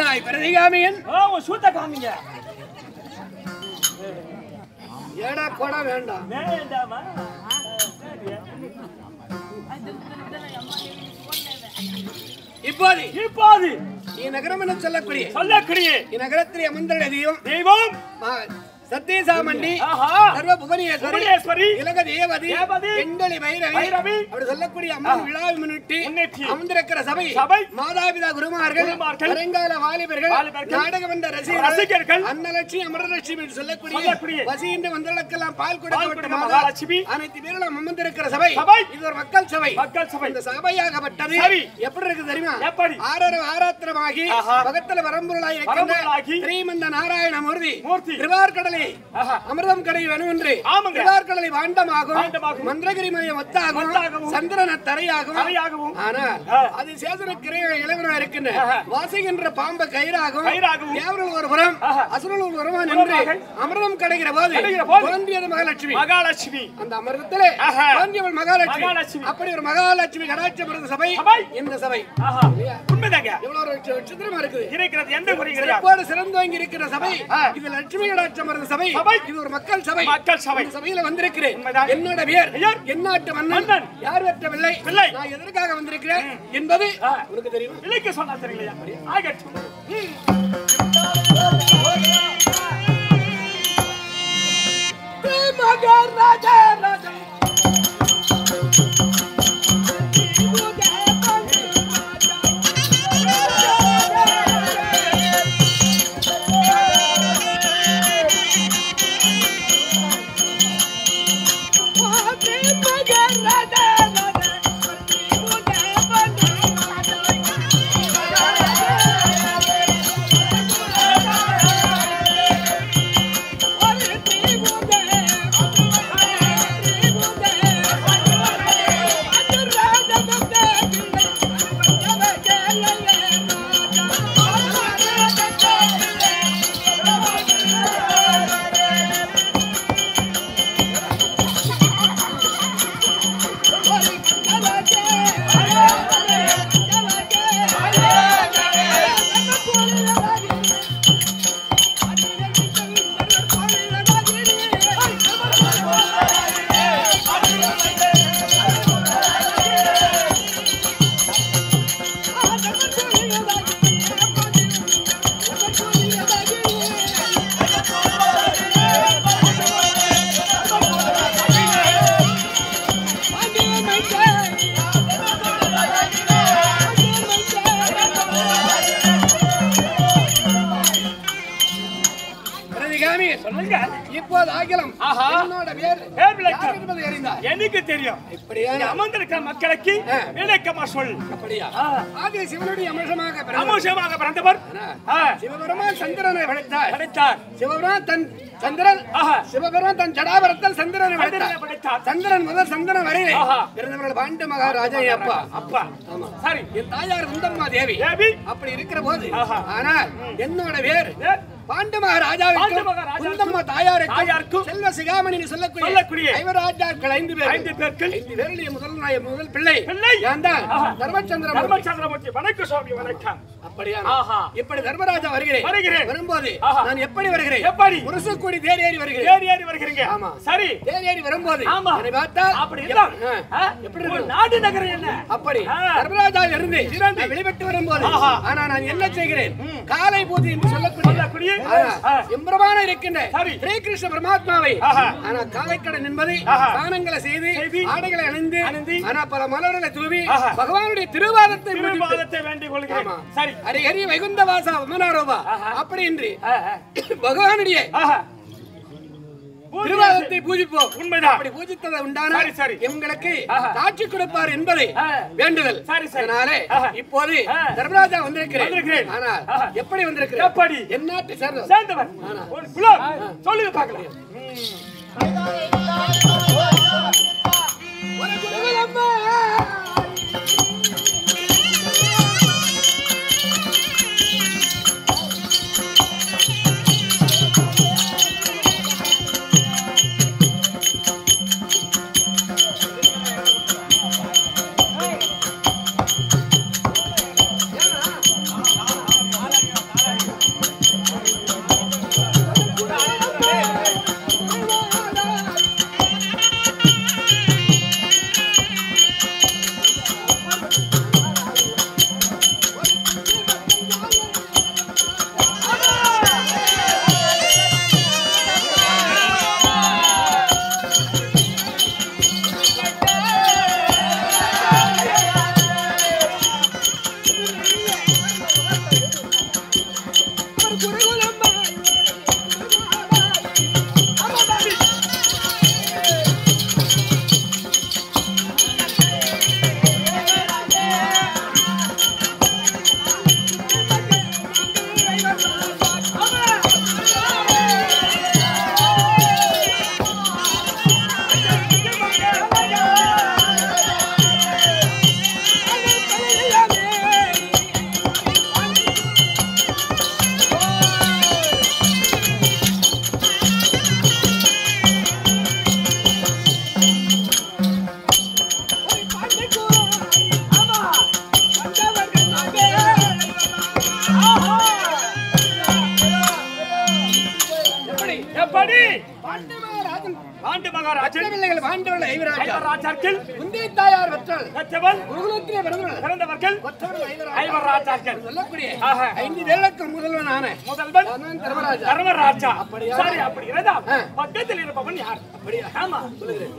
சொன்னாய் பிரதிகாமியன் சூத்த காமிங்க ஏடா கொடா வேண்டாம் வேண்டாமா இப்போது நகரம் என சொல்லக்கூடிய நகரத்தில் அமர்ந்த தெய்வம் சத்யசாமண்டி சர்வ புவனேஸ்வரி இலக தேவதி பெண்டலி பைரவி அப்படி சொல்லக்கூடிய அம்மன் விழாவை முன்னிட்டு அமர்ந்திருக்கிற சபை மாதாபிதா குருமார்கள் வருங்கால வாலிபர்கள் நாடக வந்த ரசிகர்கள் அன்னலட்சுமி அமரலட்சுமி என்று சொல்லக்கூடிய வசியின்றி வந்தவர்களுக்கெல்லாம் பால் கொடுக்கப்பட்ட மகாலட்சுமி அனைத்து பேரும் அமர்ந்திருக்கிற சபை இது ஒரு மக்கள் சபை இந்த சபையாகப்பட்டது எப்படி இருக்கு தெரியுமா ஆராத்திரமாகி பகத்துல வரம்பொருளாய் இருக்கின்ற ஸ்ரீமந்த நாராயண மூர்த்தி திருவார்கடலை அமிர்தம் கடை வேணும் என்று திருவார்கடலை வாண்டமாகும் மந்திரகிரி மலையை ஒத்தாகும் சந்திரன தரையாகும் ஆனால் அது சேதன இளவனாக இருக்கின்ற வாசிக்கின்ற பாம்பு கயிறாகும் தேவர்கள் ஒரு புறம் அசுரன் ஒரு புறமா நின்று அமிர்தம் கிடைக்கிற போது குழந்தையது மகாலட்சுமி அந்த அமிர்தத்திலே குழந்தையவள் மகாலட்சுமி அப்படி ஒரு மகாலட்சுமி கடாட்சம் சபை இந்த சபை உண்மைதாங்க எவ்வளவு விசித்திரமா இருக்குது எந்த குறைகள் சிறந்தவங்க இருக்கிற சபை இது லட்சுமி கடாட்சம் சபை இது ஒரு மக்கள் சபை இந்த சபையில வந்திருக்கிறேன் என்னோட பேர் எந்நாட்டு மன்னன் யார் வெற்றவில்லை நான் எதற்காக வந்திருக்கிறேன் என்பது உனக்கு தெரியும் இல்லைக்கு சொன்னா தெரியலையா ஆகட்டும் மகர் ராஜா ராஜா எனக்கு தெரியும் அமர்ந்திருக்கிற மக்களுக்கு விளக்கமா சொல் அப்படியா ஆதி சிவனுடைய அம்சமாக பிறந்தவர் சிவபெருமான் சந்திரனை படைத்தார் சிவபெருமான் தன் சந்திரன் சிவபெருமான் தன் ஜடாபரத்தில் சந்திரனை படைத்தார் சந்திரன் முதல் சந்திரன் வரையிலே பிறந்தவர்கள் பாண்டு மகாராஜா அப்பா சரி என் தாயார் குந்தம்மா தேவி அப்படி இருக்கிற போது ஆனால் என்னோட பேர் பாண்டு மகாராஜாவிற்கும் குந்தம்மா தாயாருக்கும் செல்வ சிகாமணி சொல்லக்கூடிய ஐவராஜாக்கள் 5 பேருடைய முதல் பிள்ளை தர்மச்சந்திரமூர்த்தி வணக்கம் சுவாமி வணக்கம் அப்படியா இப்படி தர்மராஜா வருகிறேன் வரும்போது நான் எப்படி வருகிறேன் எப்படி முரசுக்கூடி தேர் ஏறி வருகிறேன் ஆமா சரி தேர் ஏறி வரும்போது என்னை பார்த்தா அப்படி எப்படி இருக்கு நாடு நகரம் என்ன அப்படி தர்மராஜா இருந்து வெளிப்பட்டு வரும்போது ஆனா நான் என்ன செய்கிறேன் காலை பூஜை என்று சொல்லக்கூடிய எம்பெருமான இருக்கின்ற ஸ்ரீ கிருஷ்ண பரமாத்மாவை ஆனா காலைக்கடன் என்பது தானங்களை செய்து ஆடைகளை அணிந்து ஆனா பல மலர்களை தூவி பகவானுடைய திருவாதத்தை வேண்டிக் கொள்கிறேன் சரி ஹரி ஹரி வைகுந்த வாசா வமனாரோபா அப்படி என்று பகவானுடைய திருவாதத்தை பூஜிப்போம் உண்மைதான் அப்படி பூஜித்ததை உண்டான எங்களுக்கு காட்சி கொடுப்பார் என்பதை வேண்டுதல் அதனாலே இப்போது தர்மராஜா வந்திருக்கிறேன் ஆனால் எப்படி வந்திருக்கிறேன் எப்படி எந்நாட்டு சேர்ந்தவர் சொல்லி பார்க்கலாம் பக்கத்தில் இருப்பவன் யார்? அப்படியா? ஆமா, சொல்லுகிறேன்.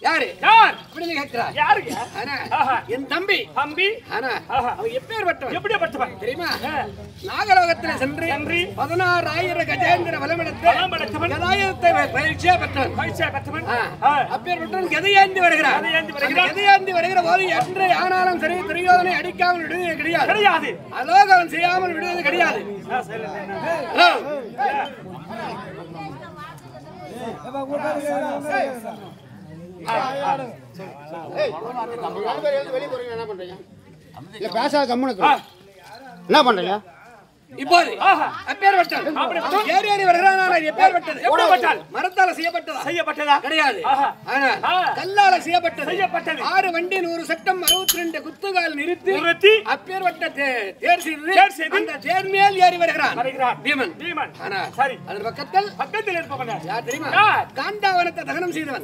யாரு யார் இப்படி கேக்குறா? யாருங்க? என் தம்பி. தம்பி அவன் எப்பேற்பட்டவன்? எப்படிப்பட்டவன் தெரியுமா? நாகலோகத்தில் சென்று 16,000 கஜேந்திர வலமெடுத்து கதாயுதத்தை பயிற்சியா பெற்றவன். அப்பேற்பட்டவன் கதையாந்தி வருகிறான். கதையாந்தி வருகிற போது என்று ஆனாலும் சரி துரியோதனை அடிக்காமல் விடுவது கிடையாது. அலோகம் செய்யாமல் விடுவது கிடையாது. என்ன பண்றீங்க? இப்போது அப்பேற்பட்டது ஏறி ஏறி வருகிறான். எப்பேற்பட்டது? மரத்தால செய்யப்பட்டதா? கிடையாது. கல்லால செய்யப்பட்டது. 6 வண்டி 100 சட்டம் 62 குத்துகால் நிறுத்தி அப்பேற்பட்ட தேர் செய்து அந்த தேர் மேல் ஏறி வருகிறான் பீமன். அதன் பக்கத்தில் இருப்பவன் யார் தெரியுமா? காண்டாவனத்தை தகனம் செய்தவன்.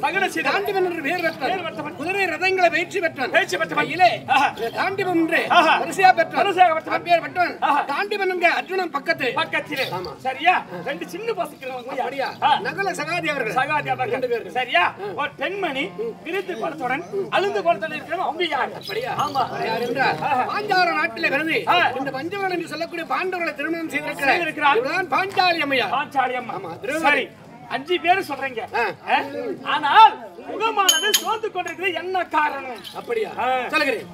காண்டிவன் என்று பெயர் பெற்றவன். குதிரை ரதங்களை பயிற்சி பெற்றவன். காண்டிவன் என்று வரிசையா பெற்றவன். அப்பேற்பட்டவன் காண்டிவன் அர்ஜுனன் பக்கத்திலே. சரியா? 2 சின்ன பசங்க அப்படியா? நகுல சகாதி அவர்கள். சரியா? ஒரு பெண்மணி விருது படத்துடன் அழுந்து படத்துல இருக்கிறவங்க அவங்க யார்? அப்படியா? ஆமா. யார் என்றால் பாஞ்சால நாட்டிலே பிறந்து இந்த பஞ்சவன் என்று சொல்லக்கூடிய பாண்டவர்களை திருமணம் செய்திருக்கிறார். இவர்தான் பாஞ்சாலி அம்மையார். பாஞ்சாலி அம்மா. ஆமா. சரி, 5 பேர் சொல்றீங்க. ஆனால் முகமானது சோர்ந்து கொண்டிருக்கிறது. என்ன காரணம்? அப்படியா? சொல்லுகிறேன்.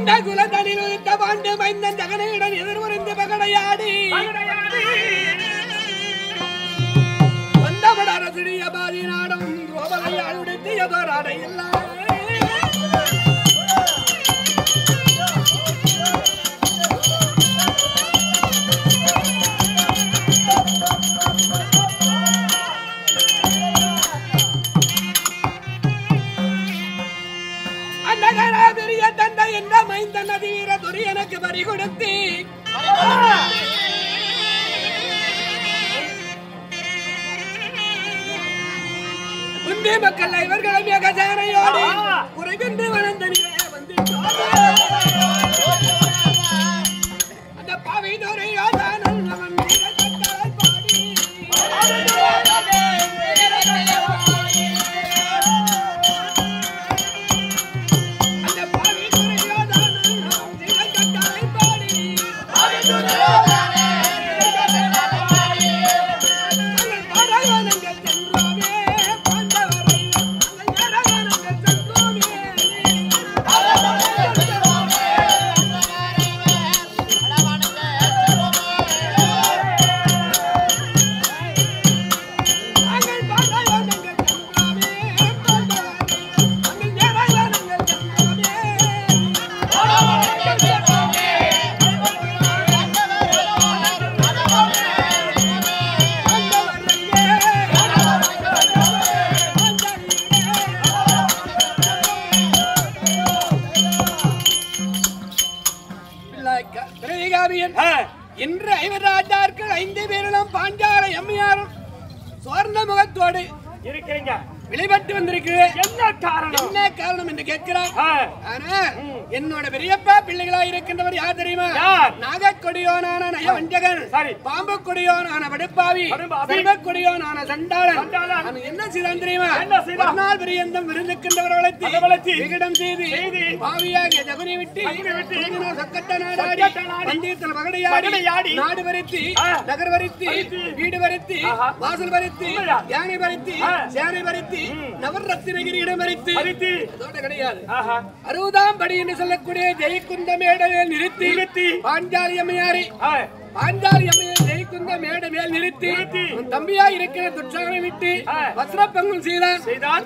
அந்த குலதனில் உதித்த பாண்டு மைந்தன் ஜகனையுடன் எதிர்வருந்து பகடையாடி வந்தவட அரசிடிய பாதி நாடும் கோபலையால் உடுத்தியதோராடை எல்லாம் பெரிய தந்தை என்ற மைந்தன் அதிவீர துரி எனக்கு பறி கொடுத்து முன்பே மக்கள் இவர்களும் யகசானையோடு குறைகின்று வளர்ந்தனிலே வந்து அந்த பாவை துறையோதான் அவன் பாடி இன்று 5 ராஜாக்கள் 5 பேரும் பாஞ்சாலை அம்மையாரும் சுவர்ண முகத்தோடு இருக்கிறீங்க வெளிப்பட்டு வந்திருக்கிறேன். என்ன காரணம் என்று கேட்கிறார். என்னோட பெரியப்பா பிள்ளைகளா இருக்கின்றவர் யார் தெரியுமா? நாகக்கொடியோனான நயவஞ்சகன், பாம்பு கொடியோனான வடுப்பாவி, கொடியோனான சண்டாளன். என்ன செய்தான் தெரியுமா? ஒரு நாள் பெரியந்தம் விருந்துக்கின்றவர்களை விகிடம் செய்து பாவியாகிய ஜகுனி விட்டு சக்கட்ட நாடாடி பந்தயத்தில் பகடையாடி நாடு வரித்து நகர் வரித்து வீடு வரித்து வாசல் வரித்து யானை வரித்து சேனை வரித்து நவரத்தினகிரியிடம் வரித்து அதோட கிடையாது. 60ஆம் படி என்று சொல்லக்கூடிய ஜெயக்குந்த மேடையில் நிறுத்தி பாஞ்சாலி அம்மையாரை ஜெயக்குந்த மேடை மேல் நிறுத்தி தம்பியா இருக்கிற துட்சாகனை விட்டு வஸ்திரப்பங்கம் செய்தான்.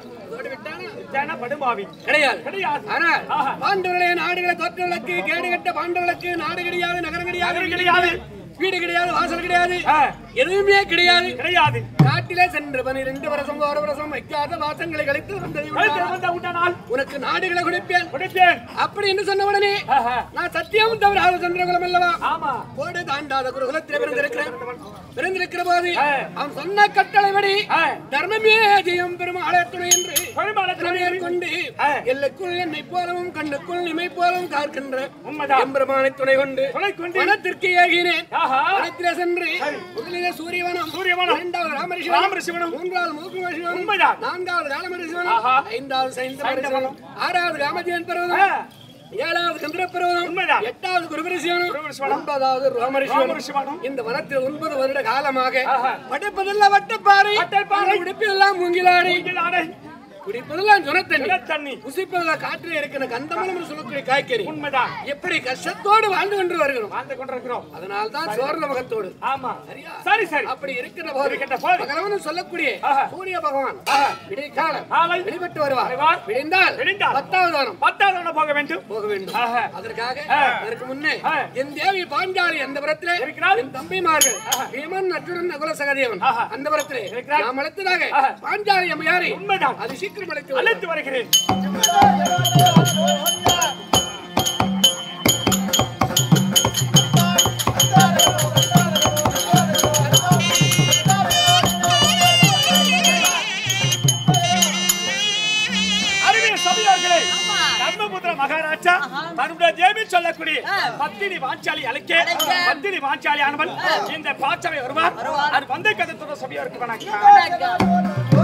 பாண்டவர்களே நாடுகளை தோற்றவர்களுக்கு கேடு கட்ட பாண்டவர்களுக்கு நாடு கிடையாது, நகரம் கிடையாது, வீடு கிடையாது, வாசல் கிடையாது, எதுவுமே கிடையாது. காட்டிலே சென்று 12 வருஷம் 1 வருஷம் வைக்காத வாசங்களை கழித்து உனக்கு நாடுகளை கொடுப்பேன் அப்படி என்று சொன்ன உடனே நான் சத்தியம் தவறாக சென்றவங்களும் அல்லவா கோடு தாண்டாத குருகுலத்தில் பிறந்திருக்கிற போது அவன் சொன்ன கட்டளைப்படி தர்மமே ஜெயம் பெரும் ஆலயத்துணை என்று கொண்டு எல்லைக்குள் என்னை போலவும் கண்ணுக்குள் நிமை போலவும் காக்கின்ற எம்பெருமானை துணை கொண்டு வனத்திற்கு ஏகினேன். வனத்திலே சென்று முதலிலே சூரியவனம், இரண்டாவது ராமரிஷிவனம், மூன்றாவது மூக்குமரிஷிவனம், நான்காவது ராமரிஷிவனம், ஐந்தாவது சைந்தவனம், ஆறாவது ராமஜீவன் பர்வதம், 7வது கந்திர பர்வதம், 8வது குருபரிசிவனம், 9வது ராமரிஷிவனம். இந்த வனத்தில் 9 வருட காலமாக படைப்பதெல்லாம் வட்டப்பாறை, உடுப்பெல்லாம் மூங்கிலாடை, குடிப்பதெல்லாம் ஜனத்தண்ணி, புசிப்பதெல்லாம் காற்றில் இருக்கிற கந்தமலம் சொல்லக்கூடிய காய்கறி. உண்மைதான். எப்படி கஷ்டத்தோடு வாழ்ந்து கொண்டிருக்கிறோம். அதனால்தான் சுவர்ண முகத்தோடு. ஆமா, சரி சரி. அப்படி இருக்கிற போது பகவான் சொல்லக்கூடிய சூரிய பகவான் விடைக்காலம் வெளிப்பட்டு வருவார். விடைந்தால் 10வது வாரம் போக வேண்டும். அதற்காக அதற்கு முன்னே என் தேவி பாஞ்சாலி அந்த புறத்திலே என் தம்பிமார்கள் பீமன் அர்ஜுனன் நகுல சகதேவன் அந்த புறத்திலே நாம் அழைத்ததாக பாஞ்சாலி அம்மையாரை அது சீக்கிரம் அழைத்து வருகிறேன். மகாராஜா தன்னுடைய தேவி சொல்லக்கூடிய பத்தினி வாஞ்சாலி அழைக்க பத்தினி வாஞ்சாலி ஆனவன் இந்த பாச்சவை வருவார். அது வந்த கதத்தோட சபையோருக்கு வணக்கம்.